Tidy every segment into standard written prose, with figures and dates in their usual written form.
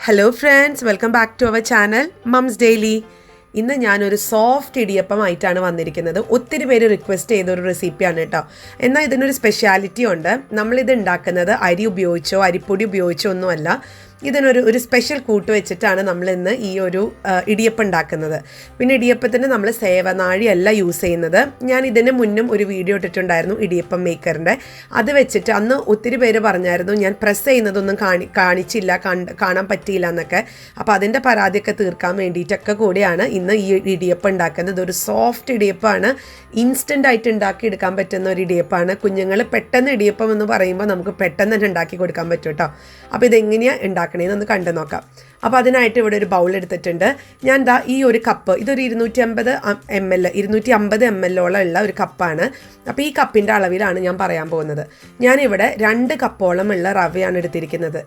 Hello friends, welcome back to our channel Mums Daily. ഇന്ന് ഞാനൊരു soft idiyappam ആയിട്ടാണ് വന്നിരിക്കുന്നത്. ഒത്തിരി പേര് റിക്വസ്റ്റ് ചെയ്തൊരു റെസിപ്പിയാണ് കേട്ടോ. എന്നാൽ ഇതിനൊരു സ്പെഷ്യാലിറ്റി ഉണ്ട്. നമ്മളിത് ഉണ്ടാക്കുന്നത് അരി ഉപയോഗിച്ചോ അരിപ്പൊടി ഉപയോഗിച്ചോ ഒന്നുമല്ല. ഇതിനൊരു സ്പെഷ്യൽ കൂട്ട് വെച്ചിട്ടാണ് നമ്മൾ ഇന്ന് ഈ ഒരു ഇടിയപ്പം ഉണ്ടാക്കുന്നത്. പിന്നെ ഇടിയപ്പത്തിന് നമ്മൾ സേവനാഴി അല്ല യൂസ് ചെയ്യുന്നത്. ഞാൻ ഇതിന് മുന്നും ഒരു വീഡിയോ ഇട്ടിട്ടുണ്ടായിരുന്നു ഇടിയപ്പം മേക്കറിൻ്റെ. അത് വെച്ചിട്ട് അന്ന് ഒത്തിരി പേര് പറഞ്ഞായിരുന്നു ഞാൻ പ്രസ് ചെയ്യുന്നതൊന്നും കാണിച്ചില്ല, കാണാൻ പറ്റിയില്ല എന്നൊക്കെ. അപ്പോൾ അതിൻ്റെ പരാതിയൊക്കെ തീർക്കാൻ വേണ്ടിയിട്ടൊക്കെ കൂടിയാണ് ഇന്ന് ഈ ഇടിയപ്പം ഉണ്ടാക്കുന്നത്. ഇതൊരു സോഫ്റ്റ് ഇടിയപ്പമാണ്, ഇൻസ്റ്റൻ്റ് ആയിട്ട് ഉണ്ടാക്കി എടുക്കാൻ പറ്റുന്ന ഒരു ഇടിയപ്പമാണ്. കുഞ്ഞുങ്ങൾ പെട്ടെന്ന് ഇടിയപ്പം എന്ന് പറയുമ്പോൾ നമുക്ക് പെട്ടെന്ന് തന്നെ ഉണ്ടാക്കി കൊടുക്കാൻ പറ്റും കേട്ടോ. അപ്പോൾ ഇതെങ്ങനെയാണ് ഉണ്ടാക്കണേന്നൊന്ന് കണ്ടു നോക്കാം. അപ്പോൾ അതിനായിട്ട് ഇവിടെ ഒരു ബൗൾ എടുത്തിട്ടുണ്ട്. ഞാൻ ഈ ഒരു കപ്പ്, ഇതൊരു 250 ml ഉള്ള ഒരു കപ്പാണ്. അപ്പോൾ ഈ കപ്പിൻ്റെ അളവിലാണ് ഞാൻ പറയാൻ പോകുന്നത്. ഞാനിവിടെ 2 കപ്പോളം ഉള്ള റവയാണ് എടുത്തിരിക്കുന്നത്.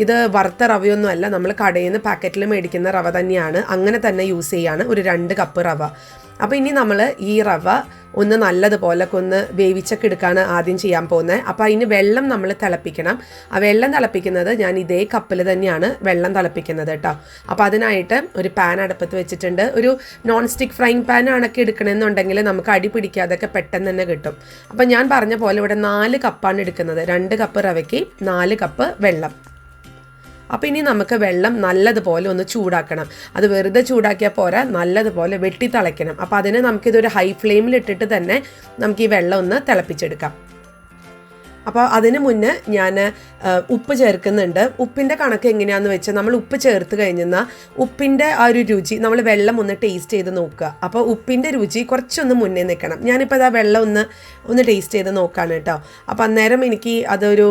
ഇത് വറുത്ത റവയൊന്നും അല്ല, നമ്മൾ കടയിൽ നിന്ന് പാക്കറ്റിൽ മേടിക്കുന്ന റവ തന്നെയാണ്. അങ്ങനെ തന്നെ യൂസ് ചെയ്യാണ് ഒരു 2 കപ്പ് റവ. അപ്പോൾ ഇനി നമ്മൾ ഈ റവ ഒന്ന് നല്ലതുപോലെ വേവിച്ചൊക്കെ എടുക്കാണ് ആദ്യം ചെയ്യാൻ പോകുന്നത്. അപ്പോൾ അതിന് വെള്ളം നമ്മൾ തിളപ്പിക്കണം. ആ വെള്ളം തിളപ്പിക്കുന്നത് ഞാൻ ഇതേ കപ്പിൽ തന്നെയാണ് വെള്ളം തിളപ്പിക്കുന്നത് കേട്ടോ. അപ്പോൾ അതിനായിട്ട് ഒരു പാൻ അടുപ്പത്ത് വെച്ചിട്ടുണ്ട്. ഒരു നോൺ സ്റ്റിക്ക് ഫ്രൈങ് പാൻ ആണൊക്കെ എടുക്കണമെന്നുണ്ടെങ്കിൽ നമുക്ക് അടി പിടിക്കാതൊക്കെ പെട്ടെന്ന് തന്നെ കിട്ടും. അപ്പോൾ ഞാൻ പറഞ്ഞ പോലെ ഇവിടെ 4 കപ്പാണ് എടുക്കുന്നത്. 2 കപ്പ് റവയ്ക്ക് 4 കപ്പ് വെള്ളം. അപ്പോൾ ഇനി നമുക്ക് വെള്ളം നല്ലതുപോലെ ഒന്ന് ചൂടാക്കണം. അത് വെറുതെ ചൂടാക്കിയാൽ പോരാ, നല്ലതുപോലെ വെട്ടി തിളയ്ക്കണം. അപ്പോൾ അതിന് നമുക്കിതൊരു ഹൈ ഫ്ലെയിമിലിട്ടിട്ട് തന്നെ നമുക്ക് ഈ വെള്ളം ഒന്ന് തിളപ്പിച്ചെടുക്കാം. അപ്പോൾ അതിന് മുന്നേ ഞാൻ ഉപ്പ് ചേർക്കുന്നുണ്ട്. ഉപ്പിൻ്റെ കണക്ക് എങ്ങനെയാണെന്ന് വെച്ചാൽ നമ്മൾ ഉപ്പ് ചേർത്ത് കഴിഞ്ഞാൽ ഉപ്പിൻ്റെ ആ ഒരു രുചി നമ്മൾ വെള്ളം ഒന്ന് ടേസ്റ്റ് ചെയ്ത് നോക്കുക. അപ്പോൾ ഉപ്പിൻ്റെ രുചി കുറച്ചൊന്ന് മുന്നേ നിൽക്കണം. ഞാനിപ്പോൾ ആ വെള്ളം ഒന്ന് ടേസ്റ്റ് ചെയ്ത് നോക്കുകയാണ് കേട്ടോ. അപ്പോൾ അന്നേരം എനിക്ക് അതൊരു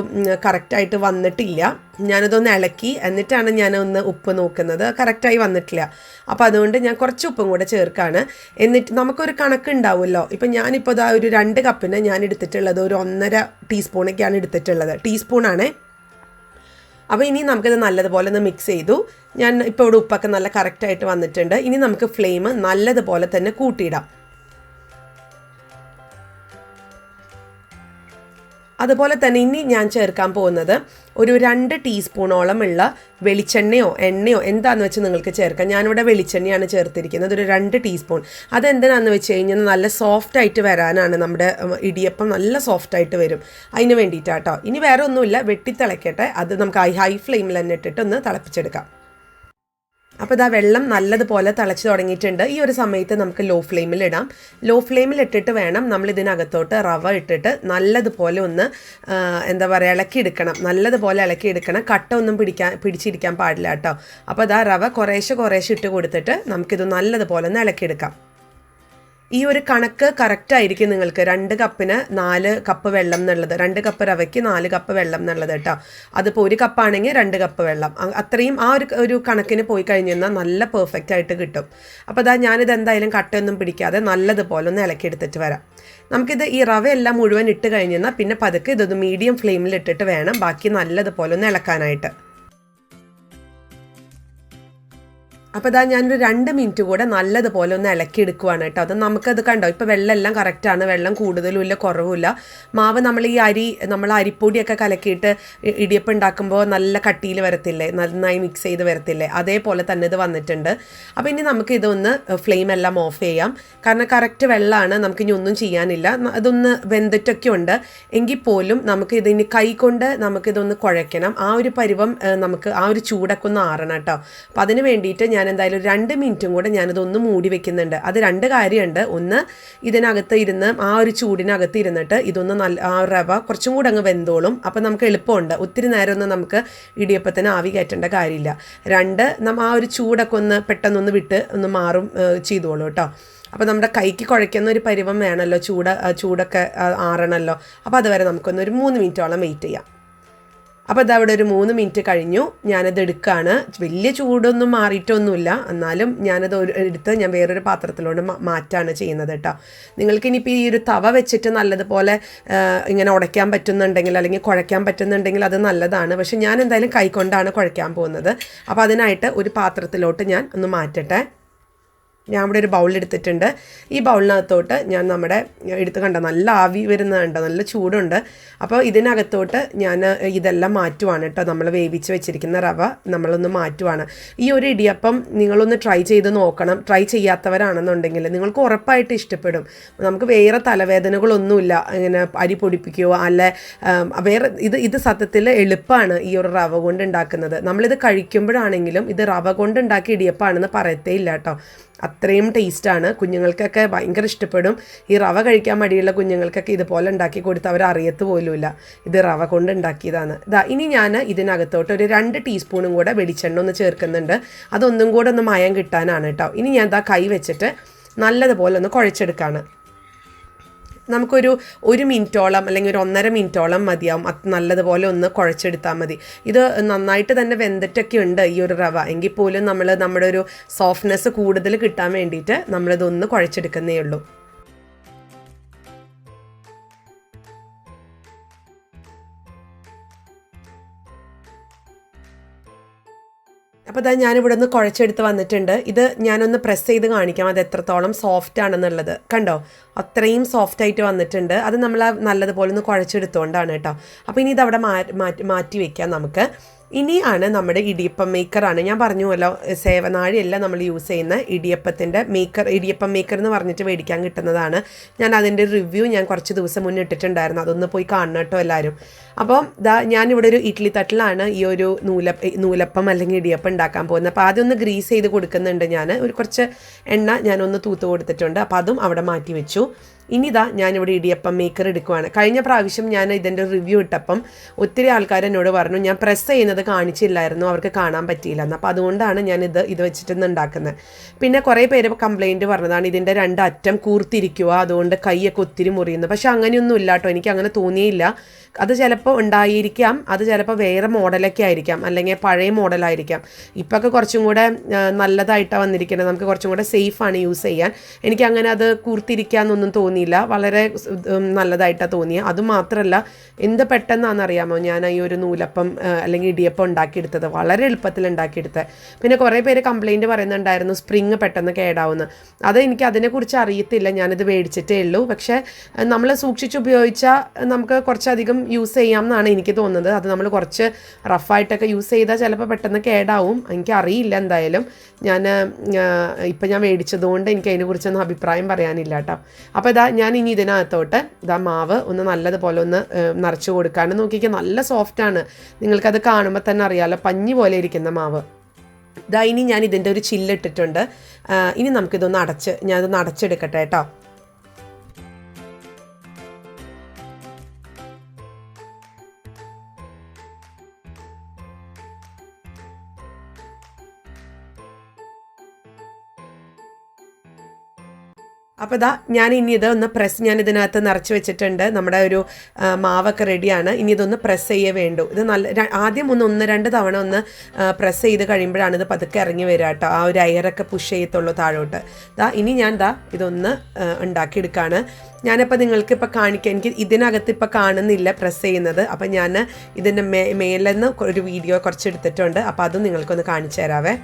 കറക്റ്റായിട്ട് വന്നിട്ടില്ല. ഞാനതൊന്ന് ഇളക്കി എന്നിട്ടാണ് ഞാനൊന്ന് ഉപ്പ് നോക്കുന്നത്. കറക്റ്റായി വന്നിട്ടില്ല. അപ്പോൾ അതുകൊണ്ട് ഞാൻ കുറച്ച് ഉപ്പും കൂടെ ചേർക്കാണ്. എന്നിട്ട് നമുക്കൊരു കണക്കുണ്ടാവുമല്ലോ. ഇപ്പം ഞാനിപ്പോൾ ഒരു 2 കപ്പിന് ഞാൻ എടുത്തിട്ടുള്ളത് ഒരു 1.5 ടീസ്പൂണൊക്കെയാണ് എടുത്തിട്ടുള്ളത്. ടീസ്പൂണാണേ. അപ്പോൾ ഇനി നമുക്കിത് നല്ലതുപോലെ ഒന്ന് മിക്സ് ചെയ്തു. ഞാൻ ഇപ്പോൾ ഇവിടെ ഉപ്പൊക്കെ നല്ല കറക്റ്റായിട്ട് വന്നിട്ടുണ്ട്. ഇനി നമുക്ക് ഫ്ലെയിം നല്ലതുപോലെ തന്നെ കൂട്ടിയിടാം. അതുപോലെ തന്നെ ഇനി ഞാൻ ചേർക്കാൻ പോകുന്നത് ഒരു 2 ടീസ്പൂണോളം ഉള്ള വെളിച്ചെണ്ണയോ എണ്ണയോ എന്താണെന്ന് വെച്ച് നിങ്ങൾക്ക് ചേർക്കാം. ഞാനിവിടെ വെളിച്ചെണ്ണയാണ് ചേർത്തിരിക്കുന്നത്, ഒരു 2 ടീസ്പൂൺ. അതെന്തിനാണെന്ന് വെച്ച് കഴിഞ്ഞാൽ നല്ല സോഫ്റ്റായിട്ട് വരാനാണ്. നമ്മുടെ ഇടിയപ്പം നല്ല സോഫ്റ്റായിട്ട് വരും, അതിന് വേണ്ടിയിട്ടാട്ടോ. ഇനി വേറെ ഒന്നുമില്ല, വെട്ടിത്തിളയ്ക്കട്ടെ. അത് നമുക്ക് ഹൈ ഫ്ലെയിമിൽ തന്നെ ഇട്ടിട്ട് ഒന്ന് തിളപ്പിച്ചെടുക്കാം. അപ്പോൾ ഇതാ വെള്ളം നല്ലതുപോലെ തിളച്ച് തുടങ്ങിയിട്ടുണ്ട്. ഈ ഒരു സമയത്ത് നമുക്ക് ലോ ഫ്ലെയിമിൽ ഇടാം. ലോ ഫ്ലെയിമിൽ ഇട്ടിട്ട് വേണം നമ്മൾ ഇതിനകത്തോട്ട് റവ ഇട്ടിട്ട് നല്ലതുപോലെ ഒന്ന് ഇളക്കിയെടുക്കണം. നല്ലതുപോലെ ഇളക്കിയെടുക്കണം. കട്ട ഒന്നും പിടിച്ചിരിക്കാൻ പാടില്ല കേട്ടോ. അപ്പോൾ ഇതാ റവ കുറേശ്ശെ ഇട്ട് കൊടുത്തിട്ട് നമുക്കിത് നല്ലതുപോലെ ഒന്ന് ഇളക്കിയെടുക്കാം. ഈ ഒരു കണക്ക് കറക്റ്റായിരിക്കും നിങ്ങൾക്ക്. 2 കപ്പിന് 4 കപ്പ് വെള്ളം എന്നുള്ളത്, 2 കപ്പ് റവയ്ക്ക് 4 കപ്പ് വെള്ളം എന്നുള്ളത് കേട്ടോ. അതിപ്പോൾ 1 കപ്പാണെങ്കിൽ 2 കപ്പ് വെള്ളം, അത്രയും ആ ഒരു കണക്കിന് പോയി കഴിഞ്ഞാൽ നല്ല പെർഫെക്റ്റ് ആയിട്ട് കിട്ടും. അപ്പോൾ ഞാനിത് എന്തായാലും കട്ടയൊന്നും പിടിക്കാതെ നല്ലതുപോലെ ഒന്ന് ഇളക്കിയെടുത്തിട്ട് വരാം. നമുക്കിത് ഈ റവയെല്ലാം മുഴുവൻ ഇട്ട് കഴിഞ്ഞാൽ പിന്നെ പതുക്കെ ഇതൊന്ന് മീഡിയം ഫ്ലെയിമിൽ ഇട്ടിട്ട് വേണം ബാക്കി നല്ലതുപോലെ ഒന്ന് ഇളക്കാനായിട്ട്. അപ്പോൾ ഞാനൊരു 2 മിനിറ്റ് കൂടെ നല്ലതുപോലെ ഒന്ന് ഇളക്കിയെടുക്കുവാണ് കേട്ടോ. അത് നമുക്കത് കണ്ടോ, ഇപ്പോൾ വെള്ളം എല്ലാം കറക്റ്റാണ്. വെള്ളം കൂടുതലും ഇല്ല കുറവുമില്ല. മാവ് നമ്മൾ അരിപ്പൊടിയൊക്കെ കലക്കിയിട്ട് ഇടിയപ്പം ഉണ്ടാക്കുമ്പോൾ നല്ല കട്ടിയിൽ വരത്തില്ലേ, നന്നായി മിക്സ് ചെയ്ത് വരത്തില്ലേ, അതേപോലെ തന്നെ ഇത് വന്നിട്ടുണ്ട്. അപ്പോൾ ഇനി നമുക്ക് ഇതൊന്ന് ഫ്ലെയിം എല്ലാം ഓഫ് ചെയ്യാം. കാരണം കറക്റ്റ് വെള്ളമാണ്, നമുക്കിനി ഒന്നും ചെയ്യാനില്ല. അതൊന്ന് വെന്തിട്ടൊക്കെ ഉണ്ട് എങ്കിൽ പോലും നമുക്ക് ഇതിന് കൈ കൊണ്ട് നമുക്കിതൊന്ന് കുഴയ്ക്കണം. ആ ഒരു പരുവം നമുക്ക് ആ ഒരു ചൂടൊക്കെ ഒന്ന് ആറണം കേട്ടോ. അപ്പോൾ അതിന് വേണ്ടിയിട്ട് ഞാൻ എന്തായാലും 2 മിനിറ്റും കൂടെ ഞാനിതൊന്ന് മൂടി വെക്കുന്നുണ്ട്. അത് 2 കാര്യമുണ്ട്. ഒന്ന്, ഇതിനകത്ത് ഇരുന്ന് ആ ഒരു ചൂടിനകത്ത് ഇരുന്നിട്ട് ഇതൊന്ന് ആ റവ കുറച്ചും കൂടെ അങ്ങ് വെന്തോളും. അപ്പോൾ നമുക്ക് എളുപ്പമുണ്ട്, ഒത്തിരി നേരമൊന്നും നമുക്ക് ഇടിയപ്പത്തിന് ആവി കയറ്റേണ്ട കാര്യമില്ല. 2, ആ ഒരു ചൂടൊക്കെ ഒന്ന് പെട്ടെന്നൊന്ന് വിട്ട് ഒന്ന് മാറും ചെയ്തോളൂ കേട്ടോ. അപ്പോൾ നമ്മുടെ കൈക്ക് കുഴയ്ക്കുന്ന ഒരു പരുവം വേണമല്ലോ, ചൂടൊക്കെ ആറണമല്ലോ. അപ്പോൾ അതുവരെ നമുക്കൊന്ന് ഒരു 3 മിനിറ്റോളം വെയിറ്റ് ചെയ്യാം. അപ്പോൾ അതവിടെ ഒരു 3 മിനിറ്റ് കഴിഞ്ഞു. ഞാനത് എടുക്കുകയാണ്. വലിയ ചൂടൊന്നും മാറിയിട്ടൊന്നുമില്ല, എന്നാലും ഞാനത് എടുത്ത് ഞാൻ വേറൊരു പാത്രത്തിലോട്ട് മാറ്റാണ് ചെയ്യുന്നത് കേട്ടോ. നിങ്ങൾക്കിനിയിപ്പോൾ ഈ ഒരു തവ വെച്ചിട്ട് നല്ലതുപോലെ ഇങ്ങനെ ഉടയ്ക്കാൻ പറ്റുന്നുണ്ടെങ്കിൽ അല്ലെങ്കിൽ കുഴയ്ക്കാൻ പറ്റുന്നുണ്ടെങ്കിൽ അത് നല്ലതാണ്. പക്ഷെ ഞാൻ എന്തായാലും കൈകൊണ്ടാണ് കുഴയ്ക്കാൻ പോകുന്നത്. അപ്പോൾ അതിനായിട്ട് ഒരു പാത്രത്തിലോട്ട് ഞാൻ ഒന്ന് മാറ്റട്ടെ. ഞാൻ ഇവിടെ ഒരു ബൗൾ എടുത്തിട്ടുണ്ട്. ഈ ബൗളിനകത്തോട്ട് ഞാൻ നമ്മുടെ എടുത്ത് കണ്ട നല്ല ആവി വരുന്നുണ്ട്, നല്ല ചൂടുണ്ട്. അപ്പോൾ ഇതിനകത്തോട്ട് ഞാൻ ഇതെല്ലാം മാറ്റുവാണ് കേട്ടോ. നമ്മൾ വേവിച്ച് വെച്ചിരിക്കുന്ന റവ നമ്മളൊന്ന് മാറ്റുവാണ്. ഈ ഒരു ഇടിയപ്പം നിങ്ങളൊന്ന് ട്രൈ ചെയ്ത് നോക്കണം. ട്രൈ ചെയ്യാത്തവരാണെന്നുണ്ടെങ്കിൽ നിങ്ങൾക്ക് ഉറപ്പായിട്ട് ഇഷ്ടപ്പെടും. നമുക്ക് വേറെ തലവേദനകളൊന്നുമില്ല, ഇങ്ങനെ അരി പൊടിപ്പിക്കുകയോ അല്ല വേറെ. ഇത് സത്യത്തിൽ എളുപ്പമാണ് ഈ ഒരു റവ കൊണ്ട് ഉണ്ടാക്കുന്നത്. നമ്മളിത് കഴിക്കുമ്പോഴാണെങ്കിലും ഇത് റവ കൊണ്ട് ഉണ്ടാക്കിയ ഇടിയപ്പമാണെന്ന് പറയത്തേ ഇല്ല കേട്ടോ. അത്രയും ടേസ്റ്റാണ്. കുഞ്ഞുങ്ങൾക്കൊക്കെ ഭയങ്കര ഇഷ്ടപ്പെടും. ഈ റവ കഴിക്കാൻ മടിയുള്ള കുഞ്ഞുങ്ങൾക്കൊക്കെ ഇതുപോലെ ഉണ്ടാക്കി കൊടുത്ത് അവർ അറിയത്ത് പോലുമില്ല ഇത് റവ കൊണ്ട് ഉണ്ടാക്കിയതാണ്. ഇനി ഞാൻ ഇതിനകത്തോട്ട് ഒരു 2 ടീസ്പൂണും കൂടെ വെളിച്ചെണ്ണ ഒന്ന് ചേർക്കുന്നുണ്ട്. അതൊന്നും കൂടെ ഒന്ന് മയം കിട്ടാനാണ് കേട്ടോ. ഇനി ഞാൻ കൈ വെച്ചിട്ട് നല്ലതുപോലെ ഒന്ന് കുഴച്ചെടുക്കുകയാണ്. നമുക്കൊരു 1 മിനിറ്റോളം അല്ലെങ്കിൽ ഒരു 1.5 മിനിറ്റോളം മതിയാവും. നല്ലതുപോലെ ഒന്ന് കുഴച്ചെടുത്താൽ മതി. ഇത് നന്നായിട്ട് തന്നെ വെന്തിട്ടൊക്കെ ഉണ്ട് ഈ ഒരു റവ. എങ്കിൽ പോലും നമ്മുടെ ഒരു സോഫ്റ്റ്നെസ് കൂടുതൽ കിട്ടാൻ വേണ്ടിയിട്ട് നമ്മളിതൊന്ന് കുഴച്ചെടുക്കുന്നേ ഉള്ളൂ. അപ്പോൾ ഞാനിവിടെ നിന്ന് കുഴച്ചെടുത്ത് വന്നിട്ടുണ്ട്. ഇത് ഞാനൊന്ന് പ്രസ് ചെയ്ത് കാണിക്കാം അത് എത്രത്തോളം സോഫ്റ്റ് ആണെന്നുള്ളത്. കണ്ടോ, അത്രയും സോഫ്റ്റായിട്ട് വന്നിട്ടുണ്ട്. അത് നമ്മൾ നല്ലതുപോലെ ഒന്ന് കുഴച്ചെടുത്തുകൊണ്ടാണ് കേട്ടോ. അപ്പോൾ ഇനി ഇതവിടെ മാറ്റി വയ്ക്കാം നമുക്ക്. ഇനിയാണ് നമ്മുടെ ഇടിയപ്പം മേക്കറാണ്. ഞാൻ പറഞ്ഞുവല്ലോ, സേവനാഴിയല്ല നമ്മൾ യൂസ് ചെയ്യുന്ന ഇടിയപ്പത്തിൻ്റെ മേക്കർ. ഇടിയപ്പം മേക്കർ എന്ന് പറഞ്ഞിട്ട് മേടിക്കാൻ കിട്ടുന്നതാണ്. ഞാൻ അതിൻ്റെ റിവ്യൂ ഞാൻ കുറച്ച് ദിവസം മുന്നേ ഇട്ടിട്ടുണ്ടായിരുന്നു. അതൊന്ന് പോയി കാണണം കേട്ടോ എല്ലാവരും. അപ്പോൾ ഞാനിവിടെ ഒരു ഇഡ്ഡലി തട്ടിലാണ് ഈ ഒരു നൂലപ്പം അല്ലെങ്കിൽ ഇടിയപ്പം ഉണ്ടാക്കാൻ പോകുന്നത്. അപ്പോൾ ആദ്യം ഒന്ന് ഗ്രീസ് ചെയ്ത് കൊടുക്കുന്നുണ്ട്. ഞാൻ കുറച്ച് എണ്ണ ഞാനൊന്ന് തൂത്ത് കൊടുത്തിട്ടുണ്ട്. അപ്പോൾ അതും അവിടെ മാറ്റി വെച്ചു. ഞാനിവിടെ ഇടിയപ്പം മേക്കർ എടുക്കുവാണ്. കഴിഞ്ഞ പ്രാവശ്യം ഞാൻ ഇതിൻ്റെ റിവ്യൂ ഇട്ടപ്പം ഒത്തിരി ആൾക്കാർ എന്നോട് പറഞ്ഞു ഞാൻ പ്രസ് ചെയ്യുന്നത് കാണിച്ചില്ലായിരുന്നു, അവർക്ക് കാണാൻ പറ്റിയില്ലെന്ന്. അപ്പോൾ അതുകൊണ്ടാണ് ഞാൻ ഇത് വെച്ചിട്ടൊന്ന് ഉണ്ടാക്കുന്നത്. പിന്നെ കുറേ പേര് കംപ്ലയിൻറ്റ് പറഞ്ഞതാണ് ഇതിൻ്റെ 2 അറ്റം കൂർത്തിരിക്കുക, അതുകൊണ്ട് കൈയൊക്കെ ഒത്തിരി മുറിയുന്നു. പക്ഷെ അങ്ങനെയൊന്നും ഇല്ല കേട്ടോ, എനിക്ക് അങ്ങനെ തോന്നിയില്ല. അത് ചിലപ്പോൾ ഉണ്ടായിരിക്കാം, അത് ചിലപ്പോൾ വേറെ മോഡലൊക്കെ ആയിരിക്കാം, അല്ലെങ്കിൽ പഴയ മോഡലായിരിക്കാം. ഇപ്പൊക്കെ കുറച്ചും കൂടെ നല്ലതായിട്ടാണ് വന്നിരിക്കുന്നത്. നമുക്ക് കുറച്ചും കൂടെ സേഫാണ് യൂസ് ചെയ്യാൻ. എനിക്കങ്ങനെ അത് കൂർത്തിരിക്കാമെന്നൊന്നും തോന്നിയില്ല, വളരെ നല്ലതായിട്ടാണ് തോന്നിയത്. അതുമാത്രമല്ല, എന്ത് പെട്ടെന്നാണെന്നറിയാമോ ഞാൻ ഈ ഒരു നൂലപ്പം അല്ലെങ്കിൽ ഇടിയപ്പം ഉണ്ടാക്കിയെടുത്തത്. വളരെ എളുപ്പത്തിൽ ഉണ്ടാക്കിയെടുത്തത്. പിന്നെ കുറേ പേര് കംപ്ലയിൻറ്റ് പറയുന്നുണ്ടായിരുന്നു സ്പ്രിങ് പെട്ടെന്ന് കേടാവുന്നു. അത് എനിക്ക് അതിനെക്കുറിച്ച് അറിയത്തില്ല, ഞാനിത് മേടിച്ചിട്ടേ ഉള്ളൂ. പക്ഷേ നമ്മൾ സൂക്ഷിച്ചുപയോഗിച്ചാൽ നമുക്ക് കുറച്ചധികം യൂസ് ചെയ്യാം എന്നാണ് എനിക്ക് തോന്നുന്നത്. അത് നമ്മൾ കുറച്ച് റഫായിട്ടൊക്കെ യൂസ് ചെയ്താൽ ചിലപ്പോൾ പെട്ടെന്ന് കേടാവും. എനിക്കറിയില്ല. എന്തായാലും ഞാൻ മേടിച്ചതുകൊണ്ട് എനിക്ക് അതിനെക്കുറിച്ചൊന്നും അഭിപ്രായം പറയാനില്ല കേട്ടോ. അപ്പോൾ ഞാൻ ഇനി ഇതിനകത്തോട്ട് മാവ് ഒന്ന് നല്ലതുപോലെ ഒന്ന് നിറച്ച് കൊടുക്കാണ്. നോക്കിക്കുക, നല്ല സോഫ്റ്റാണ്. നിങ്ങൾക്കത് കാണുമ്പോൾ തന്നെ അറിയാമല്ലോ, പഞ്ഞി പോലെ ഇരിക്കുന്ന മാവ്. ഇനി ഞാൻ ഇതിൻ്റെ ഒരു ചില്ലിട്ടിട്ടുണ്ട്. ഇനി ഞാനതൊന്ന് അടച്ചെടുക്കട്ടെ കേട്ടോ. അപ്പോൾ ഞാൻ ഇനി ഇതൊന്ന് ഞാൻ ഇതിനകത്ത് നിറച്ച് വെച്ചിട്ടുണ്ട്. നമ്മുടെ ഒരു മാവൊക്കെ റെഡിയാണ്. ഇനി ഇതൊന്ന് പ്രസ് ചെയ്യേ വേണ്ടൂ. ഇത് ആദ്യം 1-2 തവണ ഒന്ന് പ്രസ് ചെയ്ത് കഴിയുമ്പോഴാണ് ഇത് പതുക്കെ ഇറങ്ങി വരിക കേട്ടോ. ആ ഒരു അയറൊക്കെ പുഷ് ചെയ്യത്തുള്ളൂ താഴോട്ട്. ഇനി ഞാൻ ഇതൊന്ന് ഉണ്ടാക്കിയെടുക്കുകയാണ്. ഞാനിപ്പോൾ നിങ്ങൾക്കിപ്പോൾ കാണിക്കാം. എനിക്ക് ഇതിനകത്ത് ഇപ്പോൾ കാണുന്നില്ല പ്രസ് ചെയ്യുന്നത്. അപ്പം ഞാൻ ഇതിൻ്റെ മേലെന്ന് ഒരു വീഡിയോ കുറച്ച് എടുത്തിട്ടുണ്ട്. അപ്പോൾ അതും നിങ്ങൾക്കൊന്ന് കാണിച്ചു തരാവേ.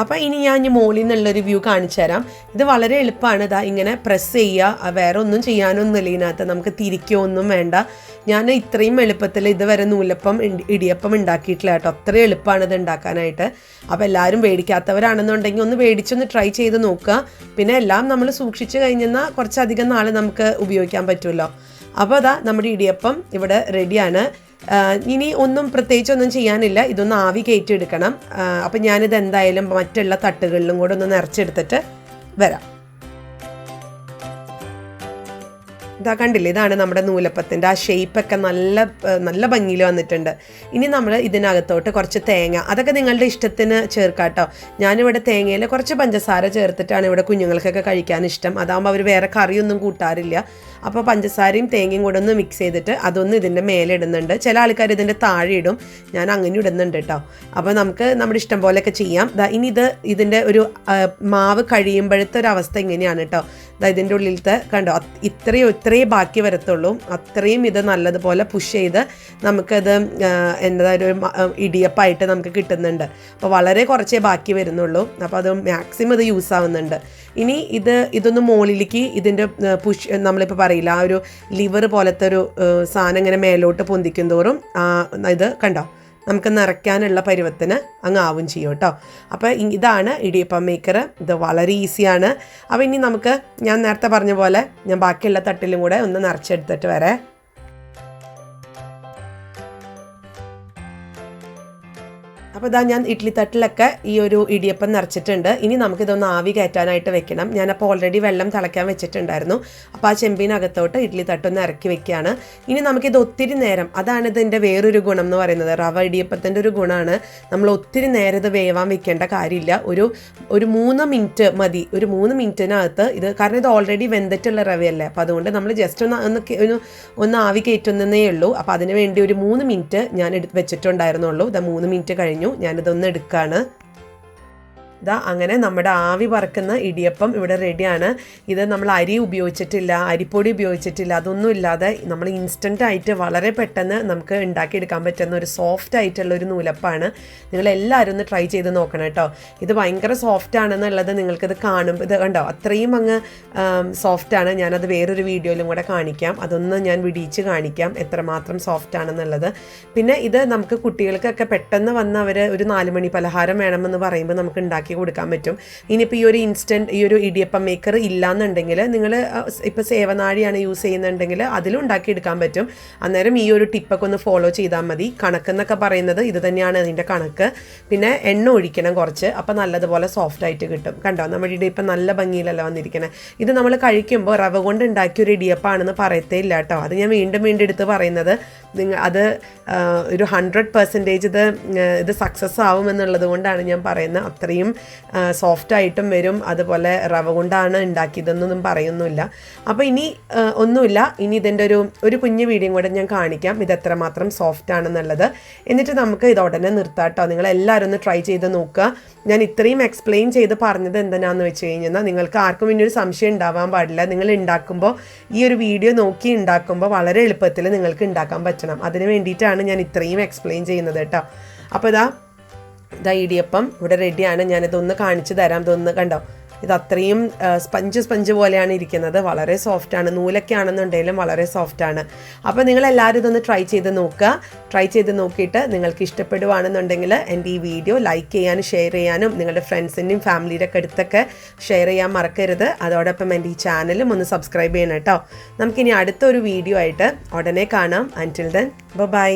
അപ്പോൾ ഇനി ഞാൻ മുകളിൽ നിന്നുള്ളൊരു വ്യൂ കാണിച്ചു തരാം. ഇത് വളരെ എളുപ്പമാണ്. ഇങ്ങനെ പ്രസ് ചെയ്യുക, വേറെ ഒന്നും ചെയ്യാനൊന്നുമില്ല ഇതിനകത്ത്. നമുക്ക് തിരിക്കുകയൊന്നും വേണ്ട. ഞാൻ ഇത്രയും എളുപ്പത്തിൽ ഇതുവരെ നൂലപ്പം ഇടിയപ്പം ഉണ്ടാക്കിയിട്ടില്ല കേട്ടോ. അത്രയും എളുപ്പമാണ് ഇത് ഉണ്ടാക്കാനായിട്ട്. അപ്പോൾ എല്ലാവരും മേടിക്കാത്തവരാണെന്നുണ്ടെങ്കിൽ ഒന്ന് മേടിച്ചൊന്ന് ട്രൈ ചെയ്ത് നോക്കുക. പിന്നെ എല്ലാം നമ്മൾ സൂക്ഷിച്ച് കഴിഞ്ഞാൽ കുറച്ചധികം നാൾ നമുക്ക് ഉപയോഗിക്കാൻ പറ്റുമല്ലോ. അപ്പോൾ നമ്മുടെ ഇടിയപ്പം ഇവിടെ റെഡിയാണ്. ഇനി പ്രത്യേകിച്ചൊന്നും ചെയ്യാനില്ല. ഇതൊന്ന് ആവി കയറ്റിയെടുക്കണം. അപ്പം ഞാനിത് എന്തായാലും മറ്റുള്ള തട്ടുകളിലും കൂടെ ഒന്ന് നിറച്ചെടുത്തിട്ട് വരാം. കണ്ടില്ലേ, ഇതാണ് നമ്മുടെ നൂലപ്പത്തിൻ്റെ ആ ഷേപ്പൊക്കെ നല്ല ഭംഗിയിൽ വന്നിട്ടുണ്ട്. ഇനി നമ്മൾ ഇതിനകത്തോട്ട് കുറച്ച് തേങ്ങ, അതൊക്കെ നിങ്ങളുടെ ഇഷ്ടത്തിന് ചേർക്കാം കേട്ടോ. ഞാനിവിടെ തേങ്ങയിൽ കുറച്ച് പഞ്ചസാര ചേർത്തിട്ടാണ് ഇവിടെ കുഞ്ഞുങ്ങൾക്കൊക്കെ കഴിക്കാൻ ഇഷ്ടം. അതാകുമ്പോൾ അവർ വേറെ കറിയൊന്നും കൂട്ടാറില്ല. അപ്പോൾ പഞ്ചസാരയും തേങ്ങയും കൂടെ ഒന്ന് മിക്സ് ചെയ്തിട്ട് അതൊന്ന് ഇതിൻ്റെ മേലെ ഇടുന്നുണ്ട്. ചില ആൾക്കാർ ഇതിൻ്റെ താഴെ ഇടും, ഞാൻ അങ്ങനെ ഇടുന്നുണ്ട് കേട്ടോ. അപ്പോൾ നമുക്ക് നമ്മുടെ ഇഷ്ടം പോലെയൊക്കെ ചെയ്യാം. ഇനി ഇതിൻ്റെ ഒരു മാവ് കഴിയുമ്പോഴത്തെ ഒരു അവസ്ഥ ഇങ്ങനെയാണ് കേട്ടോ. ഇതിൻ്റെ ഉള്ളിലത്തെ കണ്ടോ, ഇത്രയേ ബാക്കി വരത്തുള്ളൂ. അത്രയും ഇത് നല്ലതുപോലെ പുഷ് ചെയ്ത് നമുക്കത് എന്താ ഒരു ഇടിയപ്പമായിട്ട് നമുക്ക് കിട്ടുന്നുണ്ട്. അപ്പോൾ വളരെ കുറച്ചേ ബാക്കി വരുന്നുള്ളൂ. അപ്പോൾ അത് മാക്സിമം ഇത് യൂസ് ആവുന്നുണ്ട്. ഇനി ഇതൊന്ന് മുകളിലേക്ക് ഇതിൻ്റെ നമ്മളിപ്പോൾ പറയില്ല, ആ ഒരു ലിവർ പോലത്തെ ഒരു സാധനം ഇങ്ങനെ മേലോട്ട് പൊന്തിക്കും തോറും ഇത് കണ്ടോ നമുക്ക് നിറയ്ക്കാനുള്ള പരുവത്തിന് അങ്ങ് ആവും ചെയ്യും കേട്ടോ. അപ്പോൾ ഇതാണ് ഇടിയപ്പം മേക്കർ. ഇത് വളരെ ഈസിയാണ്. അപ്പോൾ ഇനി നമുക്ക് ഞാൻ നേരത്തെ പറഞ്ഞ പോലെ ഞാൻ ബാക്കിയുള്ള തട്ടിലും കൂടെ ഒന്ന് നിറച്ചെടുത്തിട്ട് വരാം. അപ്പോൾ ഞാൻ ഇഡ്ഡലി തട്ടിലൊക്കെ ഈ ഒരു ഇടിയപ്പം നിറച്ചിട്ടുണ്ട്. ഇനി നമുക്കിതൊന്ന് ആവി കയറ്റാനായിട്ട് വെക്കണം. ഞാനപ്പോൾ ഓൾറെഡി വെള്ളം തിളയ്ക്കാൻ വെച്ചിട്ടുണ്ടായിരുന്നു. അപ്പോൾ ആ ചെമ്പിനകത്തോട്ട് ഇഡ്ഡലി തട്ടൊന്ന് ഇറക്കി വെക്കുകയാണ്. ഇനി നമുക്കിത് ഒത്തിരി നേരം, അതാണ് ഇതിൻ്റെ വേറൊരു ഗുണം എന്ന് പറയുന്നത്. റവ ഇടിയപ്പത്തിൻ്റെ ഒരു ഗുണമാണ്, നമ്മൾ ഒത്തിരി നേരം ഇത് വേവാൻ വെക്കേണ്ട കാര്യമില്ല. ഒരു 3 മിനിറ്റ് മതി. ഒരു 3 മിനിറ്റിനകത്ത് ഇത്, കാരണം ഇത് ഓൾറെഡി വെന്തിട്ടുള്ള റവയല്ലേ. അപ്പോൾ അതുകൊണ്ട് നമ്മൾ ജസ്റ്റ് ഒന്ന് ആവി കയറ്റുന്നതേ ഉള്ളൂ. അപ്പോൾ അതിന് വേണ്ടി ഒരു 3 മിനിറ്റ് ഞാൻ വെച്ചിട്ടുണ്ടായിരുന്നുള്ളൂ. 3 മിനിറ്റ് കഴിഞ്ഞു. ഞാനിതൊന്ന് എടുക്കുകയാണ്. അങ്ങനെ നമ്മുടെ ആവി പറക്കുന്ന ഇടിയപ്പം ഇവിടെ റെഡിയാണ്. ഇത് നമ്മൾ അരി ഉപയോഗിച്ചിട്ടില്ല, അരിപ്പൊടി ഉപയോഗിച്ചിട്ടില്ല, അതൊന്നും ഇല്ലാതെ നമ്മൾ ഇൻസ്റ്റൻ്റായിട്ട് വളരെ പെട്ടെന്ന് നമുക്ക് ഉണ്ടാക്കിയെടുക്കാൻ പറ്റുന്ന ഒരു സോഫ്റ്റ് ആയിട്ടുള്ള ഒരു നൂലപ്പാണ്. നിങ്ങളെല്ലാവരും ഒന്ന് ട്രൈ ചെയ്ത് നോക്കണം കേട്ടോ. ഇത് ഭയങ്കര സോഫ്റ്റ് ആണെന്നുള്ളത് നിങ്ങൾക്കിത് കാണും. ഇത് കണ്ടോ, അത്രയും അങ്ങ് സോഫ്റ്റാണ്. ഞാനത് വേറൊരു വീഡിയോയിലും കൂടെ കാണിക്കാം. അതൊന്ന് ഞാൻ വിടിയിച്ച് കാണിക്കാം എത്രമാത്രം സോഫ്റ്റ് ആണെന്നുള്ളത്. പിന്നെ ഇത് നമുക്ക് കുട്ടികൾക്കൊക്കെ പെട്ടെന്ന് വന്ന് അവർ ഒരു 4 മണി പലഹാരം വേണമെന്ന് പറയുമ്പോൾ നമുക്ക് ഉണ്ടാക്കി കൊടുക്കാൻ പറ്റും. ഇനിയിപ്പോൾ ഈ ഒരു ഇടിയപ്പം മേക്കർ ഇല്ലാന്നുണ്ടെങ്കിൽ നിങ്ങൾ ഇപ്പോൾ സേവനാഴിയാണ് യൂസ് ചെയ്യുന്നുണ്ടെങ്കിൽ അതിലും ഉണ്ടാക്കിയെടുക്കാൻ പറ്റും. അന്നേരം ഈ ഒരു ടിപ്പൊക്കെ ഒന്ന് ഫോളോ ചെയ്താൽ മതി. കണക്കെന്നൊക്കെ പറയുന്നത് ഇത് തന്നെയാണ് അതിൻ്റെ കണക്ക്. പിന്നെ എണ്ണ ഒഴിക്കണം കുറച്ച്, അപ്പോൾ നല്ലതുപോലെ സോഫ്റ്റ് ആയിട്ട് കിട്ടും. കണ്ടോ, നമ്മുടെ ഇടിയപ്പം നല്ല ഭംഗിയിലല്ല വന്നിരിക്കുന്നത്. ഇത് നമ്മൾ കഴിക്കുമ്പോൾ റവ കൊണ്ട് ഉണ്ടാക്കിയൊരു ഇടിയപ്പാണെന്ന് പറയത്തേ ഇല്ല കേട്ടോ. അത് ഞാൻ വീണ്ടും എടുത്ത് പറയുന്നത്. അത് ഒരു 100% ഇത് സക്സസ് ആവുമെന്നുള്ളത് കൊണ്ടാണ് ഞാൻ പറയുന്നത്. അത്രയും സോഫ്റ്റായിട്ടും വരും. അതുപോലെ റവ കൊണ്ടാണ് ഉണ്ടാക്കിയതെന്നൊന്നും പറയുന്നില്ല. അപ്പോൾ ഇനി ഒന്നുമില്ല, ഇനി ഇതിൻ്റെ ഒരു കുഞ്ഞു വീഡിയോ കൂടെ ഞാൻ കാണിക്കാം ഇത് എത്രമാത്രം സോഫ്റ്റ് ആണെന്നുള്ളത്. എന്നിട്ട് നമുക്ക് ഇത് ഉടനെ നിർത്താം കേട്ടോ. നിങ്ങളെല്ലാവരും ഒന്ന് ട്രൈ ചെയ്ത് നോക്കുക. ഞാൻ ഇത്രയും എക്സ്പ്ലെയിൻ ചെയ്ത് പറഞ്ഞത് എന്തിനാന്ന് വെച്ച് കഴിഞ്ഞാൽ നിങ്ങൾക്ക് ആർക്കും ഇനി ഒരു സംശയം ഉണ്ടാവാൻ പാടില്ല. നിങ്ങൾ ഉണ്ടാക്കുമ്പോൾ ഈ ഒരു വീഡിയോ നോക്കി ഉണ്ടാക്കുമ്പോൾ വളരെ എളുപ്പത്തിൽ നിങ്ങൾക്ക് ഉണ്ടാക്കാൻ പറ്റണം. അതിന് വേണ്ടിയിട്ടാണ് ഞാൻ ഇത്രയും എക്സ്പ്ലെയിൻ ചെയ്യുന്നത് കേട്ടോ. അപ്പോൾ ഇതാ ഇടിയപ്പം ഇവിടെ റെഡിയാണ്. ഞാനിതൊന്ന് കാണിച്ചു തരാം. ഇതൊന്ന് കണ്ടോ, ഇത് അത്രയും സ്പഞ്ച് പോലെയാണ് ഇരിക്കുന്നത്. വളരെ സോഫ്റ്റാണ്. നൂലൊക്കെ ആണെന്നുണ്ടെങ്കിലും വളരെ സോഫ്റ്റാണ്. അപ്പോൾ നിങ്ങളെല്ലാവരും ഇതൊന്ന് ട്രൈ ചെയ്ത് നോക്കുക. ട്രൈ ചെയ്ത് നോക്കിയിട്ട് നിങ്ങൾക്ക് ഇഷ്ടപ്പെടുവാണെന്നുണ്ടെങ്കിൽ എൻ്റെ ഈ വീഡിയോ ലൈക്ക് ചെയ്യാനും ഷെയർ ചെയ്യാനും നിങ്ങളുടെ ഫ്രണ്ട്സിൻ്റെയും ഫാമിലിയുടെ ഒക്കെ അടുത്തൊക്കെ ഷെയർ ചെയ്യാൻ മറക്കരുത്. അതോടൊപ്പം എൻ്റെ ഈ ചാനലും ഒന്ന് സബ്സ്ക്രൈബ് ചെയ്യണം കേട്ടോ. നമുക്കിനി അടുത്തൊരു വീഡിയോ ആയിട്ട് ഉടനെ കാണാം. അൻറ്റിൽ ദെൻ ബൈ.